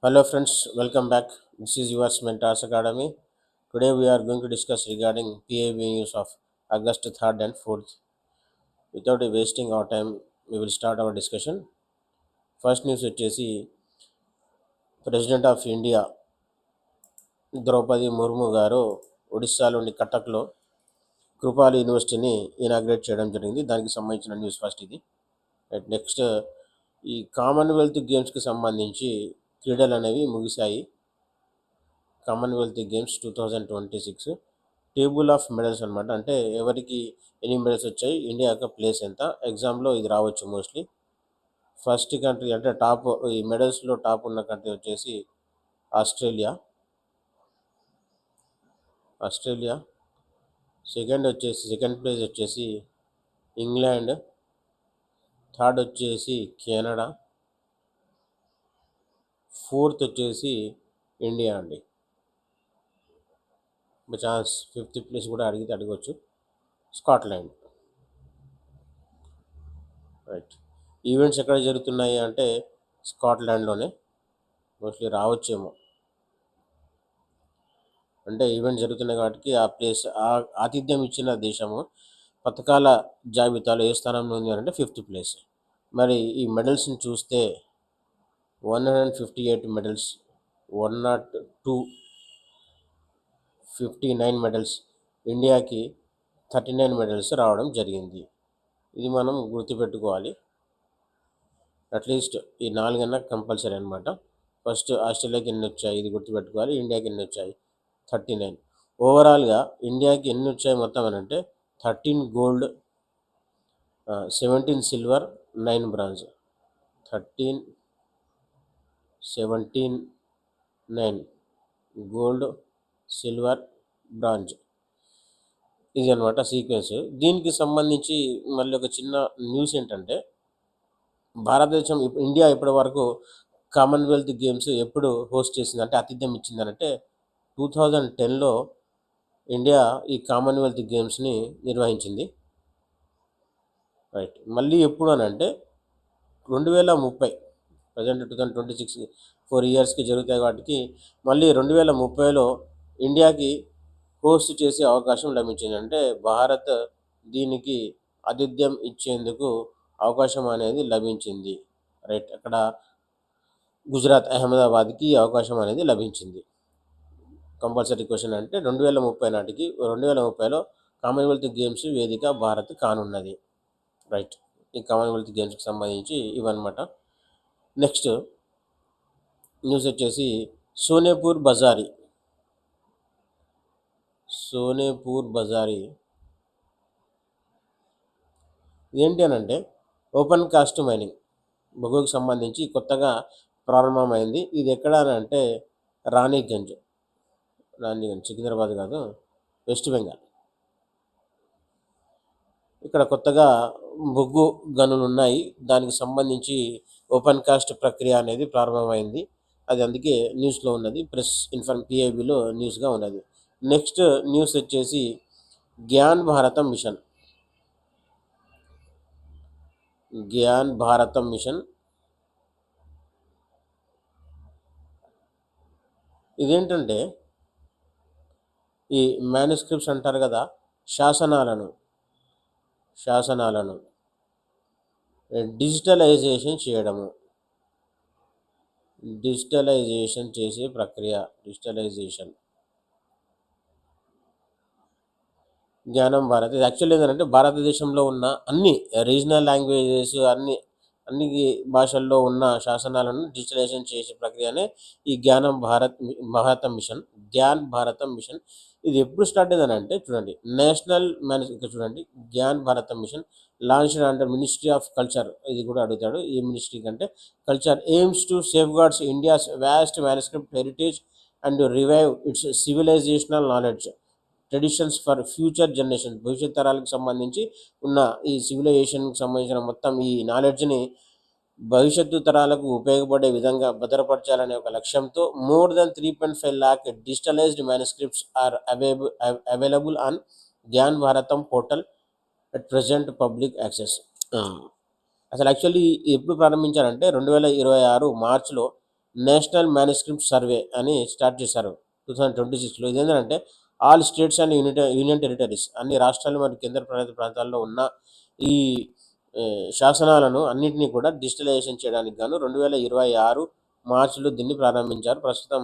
Hello friends, welcome back. This is yours Mentors Academy. Today we are going to discuss regarding PAB news of August 3rd and 4th. Without wasting our time, we will start our discussion. First news వచ్చేసి president of India Draupadi Murmu గారు ఒడిస్సాలోని కటక్లో కృపాలి యూనివర్సిటీని inaugurate చేయడం జరిగింది. దానికి సంబంధించిన news first ఇది. Next ఈ కామన్వెల్త్ గేమ్స్కి సంబంధించి క్రీడలు అనేవి ముగిశాయి. Commonwealth games 2026 table of medals అనమాట. అంటే ఎవరికి ఎన్ని మెడల్స్ వచ్చాయి, ఇండియా యొక్క ప్లేస్ ఎంత, ఎగ్జామ్లో ఇది రావచ్చు మోస్ట్లీ. ఫస్ట్ కంట్రీ అంటే టాప్ ఈ మెడల్స్లో టాప్ ఉన్న కంట్రీ వచ్చేసి ఆస్ట్రేలియా. సెకండ్ ప్లేస్ వచ్చేసి ఇంగ్లాండ్, థర్డ్ వచ్చేసి కెనడా, ఫోర్త్ వచ్చేసి ఇండియా అండి. ఛాన్స్ ఫిఫ్త్ ప్లేస్ కూడా అడగవచ్చు స్కాట్లాండ్. రైట్. ఈవెంట్స్ ఎక్కడ జరుగుతున్నాయి అంటే స్కాట్లాండ్లోనే మోస్ట్లీ రావచ్చేమో. అంటే ఈవెంట్ జరుగుతున్నాయి కాబట్టి ఆ ప్లేస్ ఆతిథ్యం ఇచ్చిన దేశము పథకాల జాబితాలో ఏ స్థానంలో ఉంది అంటే ఫిఫ్త్ ప్లేస్. మరి ఈ మెడల్స్ని చూస్తే 158 మెడల్స్, 102 59 మెడల్స్, ఇండియాకి 39 మెడల్స్ రావడం జరిగింది. ఇది మనం గుర్తుపెట్టుకోవాలి. అట్లీస్ట్ ఈ 4 కంపల్సరీ అనమాట. ఫస్ట్ ఆస్ట్రేలియాకి ఎన్ని వచ్చాయి ఇది గుర్తుపెట్టుకోవాలి, ఇండియాకి ఎన్ని వచ్చాయి 39. ఓవరాల్గా ఇండియాకి ఎన్ని వచ్చాయి మొత్తం అని అంటే 13 gold, 17 silver, 9 bronze. 13, 17, 9 gold, silver, bronze. ఇది అనమాట సీక్వెన్స్. దీనికి సంబంధించి మళ్ళీ ఒక చిన్న న్యూస్ ఏంటంటే భారతదేశం ఇండియా ఇప్పటి వరకు కామన్వెల్త్ గేమ్స్ ఎప్పుడు హోస్ట్ చేసింది అంటే ఆతిథ్యం ఇచ్చిందనంటే 2010లో ఇండియా ఈ కామన్వెల్త్ గేమ్స్ని నిర్వహించింది. రైట్. మళ్ళీ ఎప్పుడు అని అంటే 2030, ప్రజెంట్ 2026 4 ఇయర్స్కి జరుగుతాయి వాటికి మళ్ళీ 2030లో ఇండియాకి హోస్ట్ చేసే అవకాశం లభించింది. అంటే భారత్ దీనికి ఆతిథ్యం ఇచ్చేందుకు అవకాశం అనేది లభించింది. రైట్. అక్కడ గుజరాత్ అహ్మదాబాద్కి అవకాశం అనేది లభించింది. కంపల్సరీ క్వశ్చన్ అంటే 2030 నాటికి 2030లో కామన్వెల్త్ గేమ్స్ వేదిక భారత్ కానున్నది. రైట్. ఈ కామన్వెల్త్ గేమ్స్కి సంబంధించి ఇవన్నమాట. నెక్స్ట్ న్యూస్ వచ్చేసి సోనేపూర్ బజారీ ఇదేంటి అని అంటే ఓపెన్ కాస్ట్ మైనింగ్ బొగ్గుకు సంబంధించి కొత్తగా ప్రారంభమైంది. ఇది ఎక్కడ అని అంటే రాణిగంజ్, సికింద్రాబాద్ కాదు, వెస్ట్ బెంగాల్. ఇక్కడ కొత్తగా బొగ్గు గనులు ఉన్నాయి. దానికి సంబంధించి ఓపెన్ కాస్ట్ ప్రక్రియ అనేది ప్రారంభమైంది. అది అందుకే న్యూస్లో ఉన్నది, ప్రెస్ పిఐబిలో న్యూస్గా ఉన్నది. నెక్స్ట్ న్యూస్ వచ్చేసి జ్ఞాన్ భారతం మిషన్. ఇదేంటంటే ఈ మ్యానుస్క్రిప్ట్స్ అంటారు కదా, శాసనాలను డిజిటలైజేషన్ చేసే ప్రక్రియ. జ్ఞానం భారత్ ఇది యాక్చువల్లీ ఏంటంటే భారతదేశంలో ఉన్న అన్ని రీజనల్ లాంగ్వేజెస్ అన్ని భాషల్లో ఉన్న శాసనాలను డిజిటలైజేషన్ చేసే ప్రక్రియనే ఈ జ్ఞాన్ భారతం మిషన్. ఇది ఎప్పుడు స్టార్ట్ అయిందని అంటే చూడండి, నేషనల్ చూడండి, Gyan Bharatam mission launched under ministry of culture. ఇది కూడా అడుగుతాడు, ఈ మినిస్ట్రీ కంటే culture aims to safeguards India's vast manuscript heritage and revive its civilisational knowledge traditions for future generation. భవిష్యత్ తరాలకు సంబంధించి ఉన్న ఈ సివిలైజేషన్కి సంబంధించిన మొత్తం ఈ నాలెడ్జ్ని భవిష్యత్తు తరాలకు ఉపయోగపడే విధంగా భద్రపరచాలనే ఒక లక్ష్యంతో more than 3.5 lakh digitalised manuscripts are available on Gyan Bharatam portal at present public access. అసలు యాక్చువల్లీ ఎప్పుడు ప్రారంభించారంటే 2026 మార్చిలో నేషనల్ మేనుస్క్రిప్ట్ సర్వే అని స్టార్ట్ చేశారు 2026లో. ఇదేంటంటే all states and union territories, అన్ని రాష్ట్రాలు మరియు కేంద్ర పాలిత ప్రాంతాల్లో ఉన్న ఈ శాసనాలను అన్నింటినీ కూడా డిజిటలైజేషన్ చేయడానికి గాను 2026 మార్చిలో దీన్ని ప్రారంభించారు. ప్రస్తుతం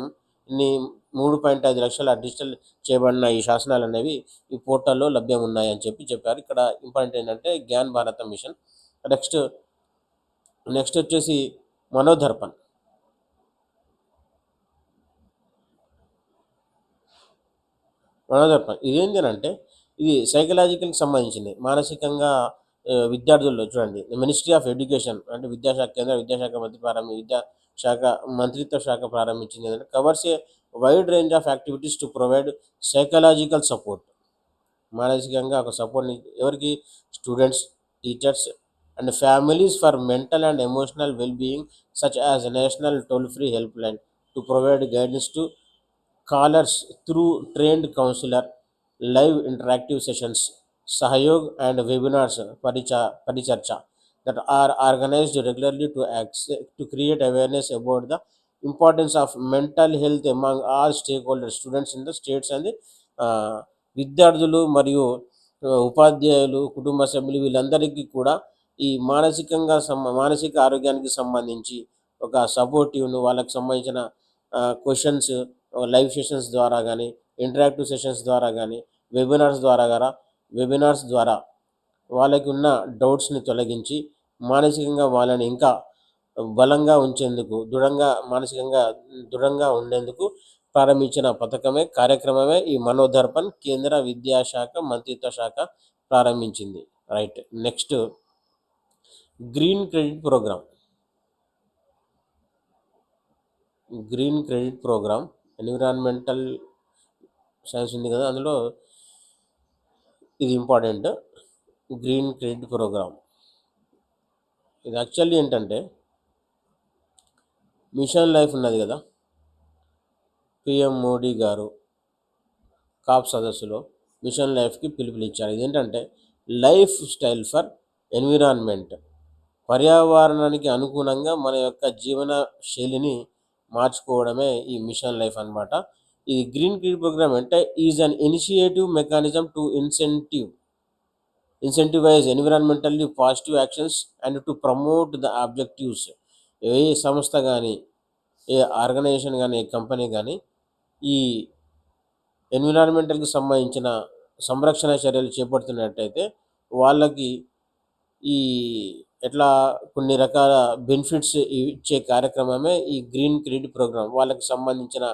ఇన్ని 3.5 లక్షల డిజిటల్ చేయబడిన ఈ శాసనాలు అనేవి ఈ పోర్టల్లో లభ్యం ఉన్నాయని చెప్పారు. ఇక్కడ ఇంపార్టెంట్ ఏంటంటే జ్ఞాన్ భారత మిషన్. నెక్స్ట్ నెక్స్ట్ వచ్చేసి మనోదర్పణ్. మనోదర్పణ్ ఇదేంటి అంటే ఇది సైకలాజికల్కి సంబంధించింది. మానసికంగా విద్యార్థుల్లో చూడండి, మినిస్ట్రీ ఆఫ్ ఎడ్యుకేషన్ అంటే విద్యాశాఖ, కేంద్ర విద్యాశాఖ విద్యాశాఖ మంత్రిత్వ శాఖ ప్రారంభించింది. ఏంటంటే covers a wide range of activities to provide psychological support. మానసికంగా ఒక సపోర్ట్ని ఎవరికి? Students, teachers and families for mental and emotional well being such as national toll free help line to provide guidance to callers through trained counselor, live interactive sessions, Sahayog and webinars Paricharcha that are organized regularly to create awareness about the importance of mental health among all stakeholders, students in the states and the విద్యార్థులు మరియు ఉపాధ్యాయులు, కుటుంబ సభ్యులు వీళ్ళందరికీ కూడా ఈ మానసిక ఆరోగ్యానికి సంబంధించి ఒక సపోర్టివ్ను, వాళ్ళకి సంబంధించిన క్వశ్చన్స్ లైవ్ సెషన్స్ ద్వారా కానీ, ఇంటరాక్టివ్ సెషన్స్ ద్వారా కానీ, వెబినార్స్ ద్వారా వాళ్ళకి ఉన్న డౌట్స్ని తొలగించి మానసికంగా వాళ్ళని ఇంకా బలంగా ఉంచేందుకు, మానసికంగా దృఢంగా ఉండేందుకు ప్రారంభించిన కార్యక్రమమే ఈ మనోదర్పణ్ కేంద్ర విద్యాశాఖ మంత్రిత్వ శాఖ ప్రారంభించింది. Right. Next green credit programme. Environmental science ఉంది కదా, అందులో ఇది ఇంపార్టెంట్. గ్రీన్ క్రెడిట్ ప్రోగ్రామ్ ఇది యాక్చువల్లీ ఏంటంటే మిషన్ లైఫ్ ఉన్నది కదా, పిఎం మోడీ గారు కాప్ సదస్సులో మిషన్ లైఫ్కి పిలుపునిచ్చారు. ఇదేంటంటే లైఫ్ స్టైల్ ఫర్ ఎన్విరాన్మెంట్, పర్యావరణానికి అనుగుణంగా మన యొక్క జీవన శైలిని మార్చుకోవడమే ఈ మిషన్ లైఫ్ అన్నమాట. ఈ గ్రీన్ క్రెడిట్ ప్రోగ్రామ్ అంటే is an initiative mechanism to incentivize environmentally positive actions and to promote the objectives. ఏ సంస్థ కానీ, ఏ ఆర్గనైజేషన్ కానీ, ఏ కంపెనీ కానీ ఈ ఎన్విరాన్మెంటల్కి సంబంధించిన సంరక్షణ చర్యలు చేపడుతున్నట్టయితే వాళ్ళకి ఈ ఎట్లా కొన్ని రకాల బెనిఫిట్స్ ఇచ్చే కార్యక్రమమే ఈ గ్రీన్ క్రెడిట్ ప్రోగ్రామ్. వాళ్ళకి సంబంధించిన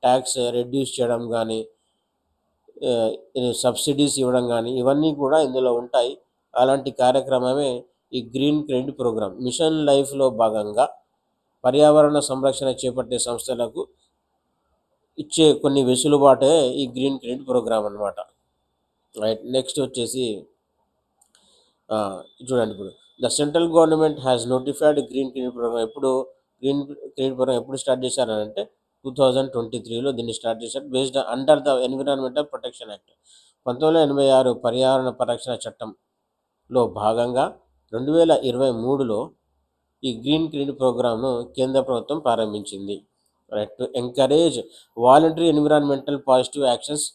ట్యాక్స్ రెడ్యూస్ చేయడం కానీ, సబ్సిడీస్ ఇవ్వడం కానీ, ఇవన్నీ కూడా ఇందులో ఉంటాయి. అలాంటి కార్యక్రమమే ఈ గ్రీన్ క్రెడిట్ ప్రోగ్రామ్. మిషన్ లైఫ్లో భాగంగా పర్యావరణ సంరక్షణ చేపట్టే సంస్థలకు ఇచ్చే కొన్ని వెసులుబాటే ఈ గ్రీన్ క్రెడిట్ ప్రోగ్రామ్ అన్నమాట. రైట్. నెక్స్ట్ వచ్చేసి చూడండి, ఇప్పుడు the central government has notified green credit programme. Green credit programme ఎప్పుడు స్టార్ట్ చేశారంటే 2023లో దీన్ని స్టార్ట్ చేశారు. Based under the environmental protection act. 1986 పర్యావరణ పరిరక్షణ చట్టంలో భాగంగా 2023లో ఈ గ్రీన్ క్రెడిట్ ప్రోగ్రామ్ను కేంద్ర ప్రభుత్వం ప్రారంభించింది. Right. To encourage voluntary environmental positive actions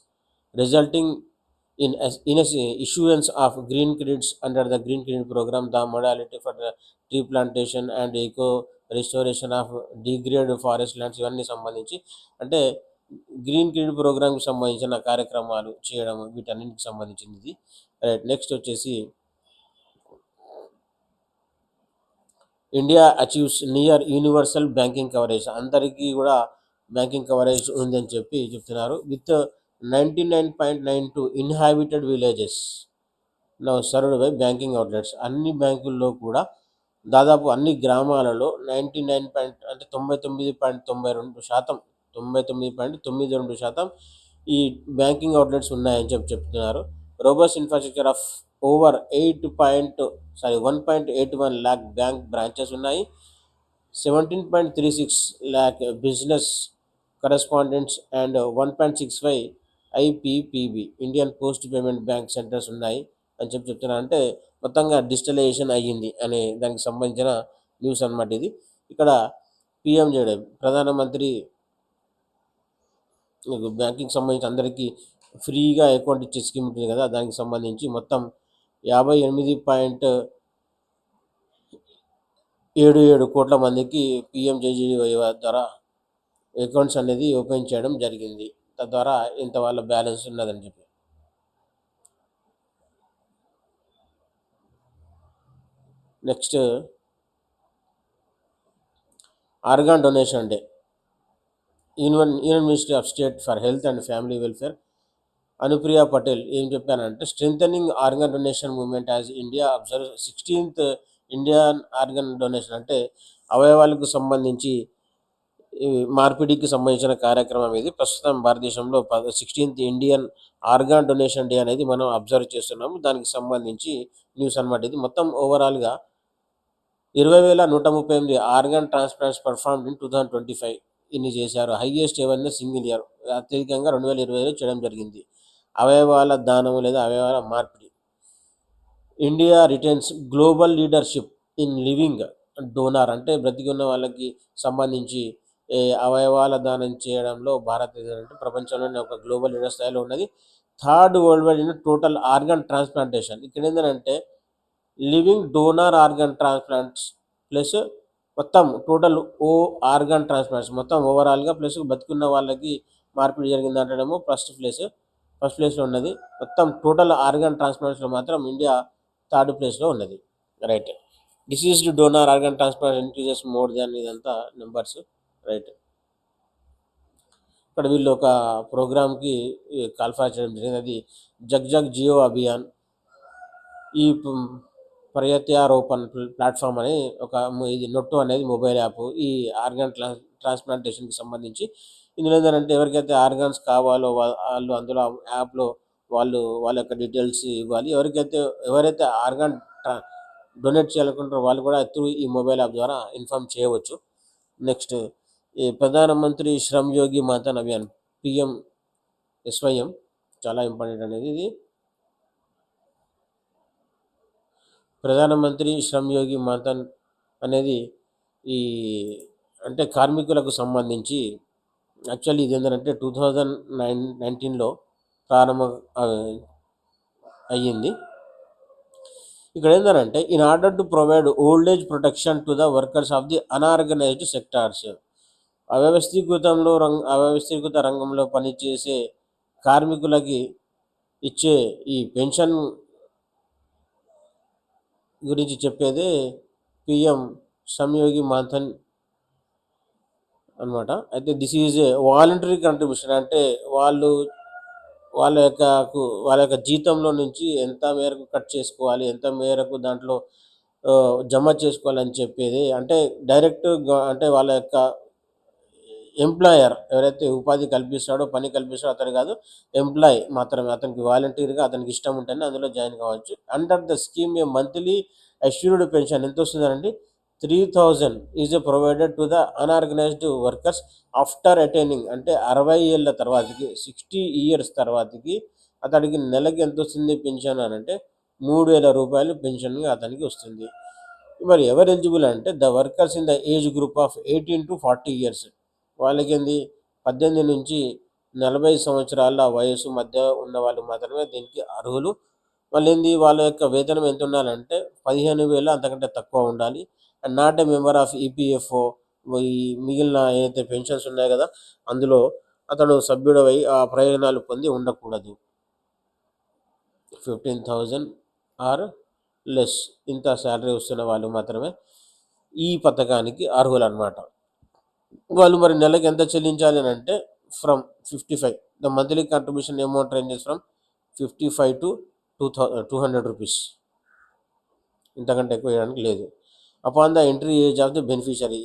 resulting in issuance of green credits under the green credit program, the modality for the tree plantation and eco restoration of degraded forest lands ఇవన్నీ సంబంధించి అంటే green credit ప్రోగ్రామ్కి సంబంధించిన కార్యక్రమాలు చేయడం, వీటన్నిటికి సంబంధించింది ఇది. రైట్. నెక్స్ట్ వచ్చేసి India achieves near universal banking coverage. అందరికీ కూడా బ్యాంకింగ్ కవరేజ్ ఉందని చెప్తున్నారు. With 99.92 inhabited villages now served by banking outlets. అన్ని బ్యాంకుల్లో కూడా దాదాపు అన్ని గ్రామాలలో 99.92% ఈ బ్యాంకింగ్ అవుట్లెట్స్ ఉన్నాయని చెప్తున్నారు. Robust infrastructure of over 1.81 lakh bank branches ఉన్నాయి. 17.36 lakh business correspondents and 1.65 IPPB Indian post payment bank centres ఉన్నాయి అని చెప్తున్నారు. అంటే మొత్తంగా డిజిటలైజేషన్ అయ్యింది అనే దానికి సంబంధించిన న్యూస్ అన్నమాట ఇది. ఇక్కడ పిఎంజేడే ప్రధానమంత్రి బ్యాంకింగ్ సంబంధించి అందరికీ ఫ్రీగా అకౌంట్ ఇచ్చే స్కీమ్ ఉంటుంది కదా, దానికి సంబంధించి మొత్తం 58.77 కోట్ల మందికి పిఎంజేజేవై ద్వారా అకౌంట్స్ అనేది ఓపెన్ చేయడం జరిగింది. తద్వారా ఇంత వాళ్ళ బ్యాలెన్స్ ఉన్నదని చెప్పి. Next organ donation day. Union ministry of state for health and family welfare Anupriya Patel ఏం చెప్పారంటే, strengthening organ donation movement as India observe 16th Indian organ donation, అంటే అవయవాలకు సంబంధించి మార్పిడికి సంబంధించిన కార్యక్రమం ఇది. ప్రస్తుతం భారతదేశంలో 16th Indian organ donation day అనేది మనం అబ్జర్వ్ చేస్తున్నాము. దానికి సంబంధించి న్యూస్ అనమాట ఇది. మొత్తం ఓవరాల్గా 20,138 ఆర్గాన్ ట్రాన్స్ప్లాంట్స్ పర్ఫార్మ్డ్ ఇన్ 2025 ఇన్ని చేశారు. Highest ever single year. అత్యధికంగా 2020లో చేయడం జరిగింది. అవయవాల దానము లేదా అవయవాల మార్పిడి. India retains global leadership in living donor, అంటే బ్రతికి ఉన్న వాళ్ళకి సంబంధించి అవయవాల దానం చేయడంలో భారతదేశం అంటే ప్రపంచంలోనే ఒక గ్లోబల్ లీడర్ స్థాయిలో ఉన్నది. Third world wide in total organ transplantation. ఇక్కడ ఏంటంటే living donor organ transplants plus మొత్తం టోటల్ ఆర్గన్ ట్రాన్స్ప్లాంట్స్ మొత్తం ఓవరాల్గా ప్లస్ బతుకున్న వాళ్ళకి మార్పిడి జరిగింది అంటేనేమో ఫస్ట్ ప్లేస్లో ఉన్నది. మొత్తం టోటల్ ఆర్గన్ ట్రాన్స్ప్లాంట్స్లో మాత్రం ఇండియా థర్డ్ ప్లేస్లో ఉన్నది. Right. Deceased donor organ transplant increases more than ఇదంతా నెంబర్స్. రైట్. ఇక్కడ వీళ్ళు ఒక ప్రోగ్రామ్కి కాల్ఫర్ చేయడం జరిగింది. అది జగ్ జియో అభియాన్. ఈ ప్రత్యారోపణ ప్లాట్ఫామ్ అని ఒక ఇది నొట్టు అనేది మొబైల్ యాప్ ఈ ఆర్గాన్ ట్రాన్స్ప్లాంటేషన్కి సంబంధించి. ఇందులో ఏంటంటే ఎవరికైతే ఆర్గాన్స్ కావాలో వాళ్ళు అందులో యాప్లో వాళ్ళ యొక్క డీటెయిల్స్ ఇవ్వాలి. ఎవరైతే ఆర్గాన్ డొనేట్ చేయాలనుకుంటారో వాళ్ళు కూడా త్రూ ఈ మొబైల్ యాప్ ద్వారా ఇన్ఫార్మ్ చేయవచ్చు. నెక్స్ట్ ఈ ప్రధానమంత్రి శ్రమ్ యోగి మాన్ధన్ అభియాన్ PMSYM చాలా ఇంపార్టెంట్ అనేది ఇది. ప్రధానమంత్రి శ్రమ్ యోగి మాన్ధన్ అనేది ఈ అంటే కార్మికులకు సంబంధించి యాక్చువల్లీ ఇది ఏంటంటే 2019లో ప్రారంభం అయ్యింది. ఇక్కడ ఏంటంటే in order to provide old age protection to the workers of the unorganised sectors, అవ్యవస్థీకృత రంగంలో పనిచేసే కార్మికులకి ఇచ్చే ఈ పెన్షన్ గురించి చెప్పేదే PM శ్రమ్ యోగి మాన్ధన్ అనమాట. అయితే this is a voluntary contribution, అంటే వాళ్ళ యొక్క జీతంలో నుంచి ఎంత మేరకు కట్ చేసుకోవాలి, ఎంత మేరకు దాంట్లో జమ చేసుకోవాలని చెప్పేది. అంటే డైరెక్ట్ అంటే వాళ్ళ యొక్క ఎంప్లాయర్ ఎవరైతే ఉపాధి కల్పిస్తాడో పని కల్పిస్తాడో అతను కాదు, ఎంప్లాయ్ మాత్రమే. అతనికి వాలంటీర్గా అతనికి ఇష్టం ఉంటేనే అందులో జాయిన్ కావచ్చు. Under the scheme A monthly assured pension ఎంత వస్తుందండి? 3,000 is provided to the unorganised workers after attaining, అంటే 60 ఏళ్ళ తర్వాతకి 60 ఇయర్స్ తర్వాతకి అతడికి నెలకి ఎంత వస్తుంది పెన్షన్ అని అంటే 3,000 రూపాయలు పెన్షన్గా అతనికి వస్తుంది. మరి ఎవరు ఎలిజిబుల్ అంటే the workers in the age group of 18 to 40 years, వాళ్ళకి 18 నుంచి 40 సంవత్సరాల వయసు మధ్య ఉన్న వాళ్ళు మాత్రమే దీనికి అర్హులు. వాళ్ళ యొక్క వేతనం ఎంత ఉండాలంటే 15,000 అంతకంటే తక్కువ ఉండాలి. And not a member of EPFO, ఈ మిగిలిన ఏదైతే పెన్షన్స్ ఉన్నాయి కదా అందులో అతడు సభ్యుడవై ఆ ప్రయోజనాలు పొంది ఉండకూడదు. 15,000 ఆర్ లెస్ ఇంత శాలరీ వస్తున్న వాళ్ళు మాత్రమే ఈ పథకానికి అర్హులు అనమాట. వాళ్ళు మరి నెలకి ఎంత చెల్లించాలి అని అంటే from 55, the monthly contribution amount ranges from 55 to 200 rupees, ఇంతకంటే ఎక్కువ వేయడానికి లేదు. Upon the entry age of the beneficiary,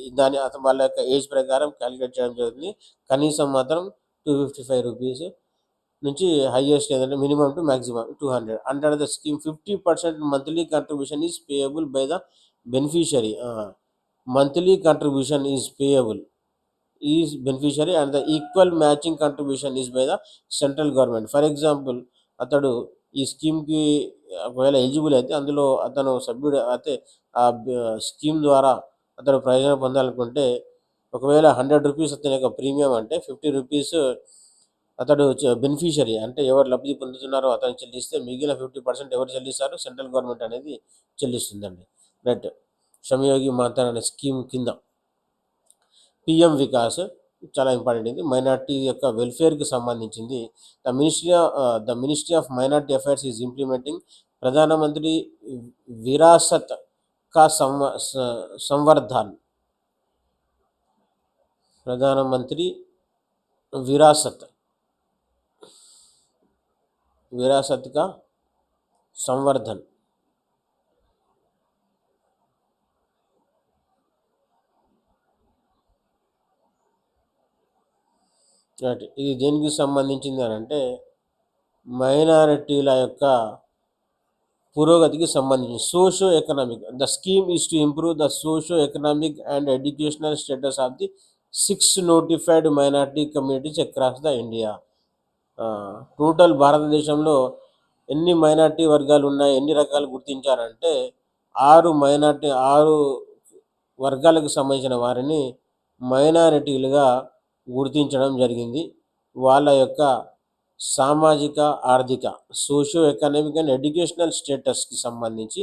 వాళ్ళ యొక్క ఏజ్ ప్రకారం క్యాలిక్యులేట్ చేయడం జరుగుతుంది. కనీసం మాత్రం 255 రూపీస్ నుంచి హైయెస్ట్ ఏదంటే minimum to maximum 200. Under the scheme 50% monthly contribution is payable by the beneficiary. Monthly contribution is payable is beneficiary and the equal matching contribution is by the central government. For example అతడు ఈ స్కీమ్కి ఒకవేళ eligible అయితే అందులో అతను సభ్యుడు అయితే ఆ scheme ద్వారా అతను ప్రయోజనం పొందాలనుకుంటే ఒకవేళ 100 రూపీస్ అతని యొక్క ప్రీమియం అంటే 50 రూపీస్ అతడు బెనిఫిషియరీ అంటే ఎవరు లబ్ధి పొందుతున్నారో అతను చెల్లిస్తే మిగిలిన 50% ఎవరు చెల్లిస్తారు? సెంట్రల్ గవర్నమెంట్ అనేది చెల్లిస్తుందండి. రైట్. శ్రమయోగి మాన్ధన్ అనే స్కీమ్ కింద పిఎం వికాస్ చాలా ఇంపార్టెంట్. ఇది మైనార్టీ యొక్క వెల్ఫేర్కి సంబంధించింది. The ministry of minority affairs is implementing ప్రధానమంత్రి విరాసత్ కా సంవర్ధన్. ప్రధానమంత్రి విరాసత్ కా సంవర్ధన్. రైట్. ఇది దేనికి సంబంధించింది అని అంటే మైనారిటీల యొక్క పురోగతికి సంబంధించి socio economic. The scheme is to improve the socio economic and educational status of the 6 notified minority communities across the India. Total భారతదేశంలో ఎన్ని మైనారిటీ వర్గాలు ఉన్నాయి, ఎన్ని రకాలు గుర్తించారంటే 6 వర్గాలకు సంబంధించిన వారిని మైనారిటీలుగా గుర్తించడం జరిగింది. వాళ్ళ యొక్క సామాజిక, ఆర్థిక, సోషియో ఎకనామిక్ అండ్ ఎడ్యుకేషనల్ స్టేటస్కి సంబంధించి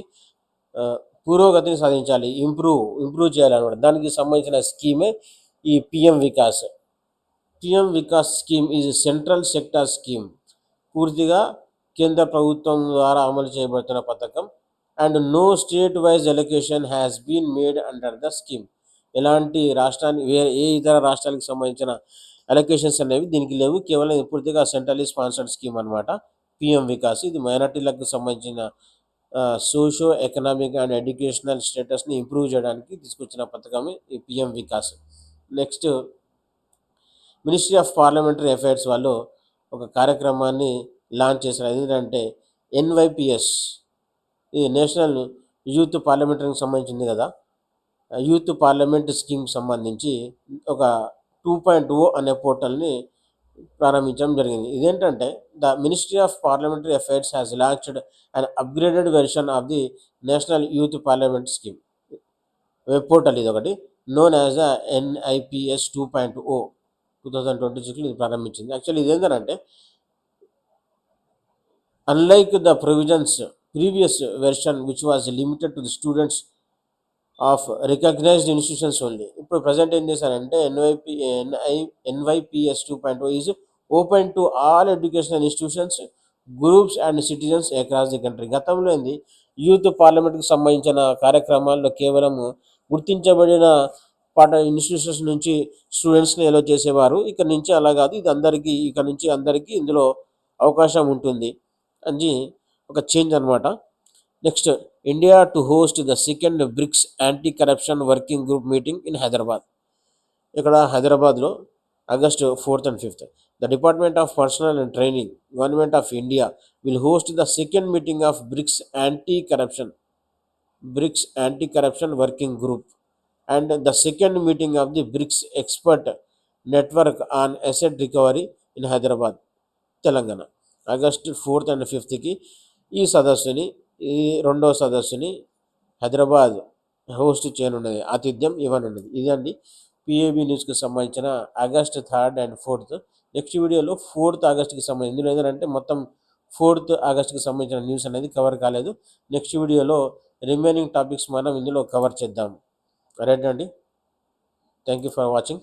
పురోగతిని సాధించాలి, ఇంప్రూవ్ చేయాలన్నమాట. దానికి సంబంధించిన స్కీమే ఈ PM Vikas. PM Vikas scheme is central sector scheme. పూర్తిగా కేంద్ర ప్రభుత్వం ద్వారా అమలు చేయబడుతున్న పథకం. And no state wise allocation has been made under the scheme. ఎలాంటి రాష్ట్రానికి ఏ ఇతర రాష్ట్రాలకు సంబంధించిన అలొకేషన్స్ అనేవి దీనికి లేవు. కేవలం పూర్తిగా సెంట్రల్లీ స్పాన్సర్డ్ స్కీమ్ అనమాట పిఎం వికాస్. ఇది మైనార్టీలకు సంబంధించిన సోషో ఎకనామిక్ అండ్ ఎడ్యుకేషనల్ స్టేటస్ని ఇంప్రూవ్ చేయడానికి తీసుకొచ్చిన పథకమే ఈ PM Vikas. Next, ministry of parliamentary affairs వాళ్ళు ఒక కార్యక్రమాన్ని లాంచ్ చేశారు. ఏంటంటే ఎన్వైపిఎస్. ఇది నేషనల్ యూత్ పార్లమెంటరీకి సంబంధించింది కదా. యూత్ పార్లమెంట్ స్కీమ్ సంబంధించి ఒక 2.0 అనే పోర్టల్ని ప్రారంభించడం జరిగింది. ఇదేంటంటే the ministry of parliamentary affairs has launched and upgraded version of the national youth parliament scheme web portal. ఇది ఒకటి నోన్ యాజ్ ద NIPS 2.0 2026లో ఇది ప్రారంభించింది. యాక్చువల్లీ ఇది ఏంటంటే unlike the previous version which was limited to the students of recognised institutions only. ఇప్పుడు present ఏం చేశారంటే NYPS 2.0 is open to all educational institutions, groups and citizens across the country. గతంలో ఏంది యూత్ పార్లమెంట్కి సంబంధించిన కార్యక్రమాల్లో కేవలం గుర్తించబడిన ఇన్స్టిట్యూషన్స్ నుంచి స్టూడెంట్స్ని ఎలో చేసేవారు. ఇక్కడ నుంచి అలా కాదు, ఇక్కడ నుంచి అందరికీ ఇందులో అవకాశం ఉంటుంది అని ఒక చేంజ్ అనమాట. Next, India to host the second BRICS anti corruption working group meeting in Hyderabad. ఇక్కడ హైదరాబాద్లో August 4th and 5th. The Department of Personnel and Training, Government of India will host the second meeting of BRICS Anti-Corruption Working Group and the second meeting of the BRICS Expert Network on Asset Recovery in Hyderabad, Telangana. August 4th and 5thకి ఈ రెండవ సదస్సుని Hyderabad host చేయనున్నది, ఆతిథ్యం ఇవ్వనున్నది. ఇదండి PAB న్యూస్కి సంబంధించిన August 3rd and 4th. Next వీడియోలో 4th ఆగస్ట్కి సంబంధించి, ఇందులో ఏంటంటే మొత్తం 4th ఆగస్ట్కి సంబంధించిన న్యూస్ అనేది కవర్ కాలేదు. నెక్స్ట్ వీడియోలో రిమైనింగ్ టాపిక్స్ మనం ఇందులో కవర్ చేద్దాం. రైట్ అండి. Thank you for watching.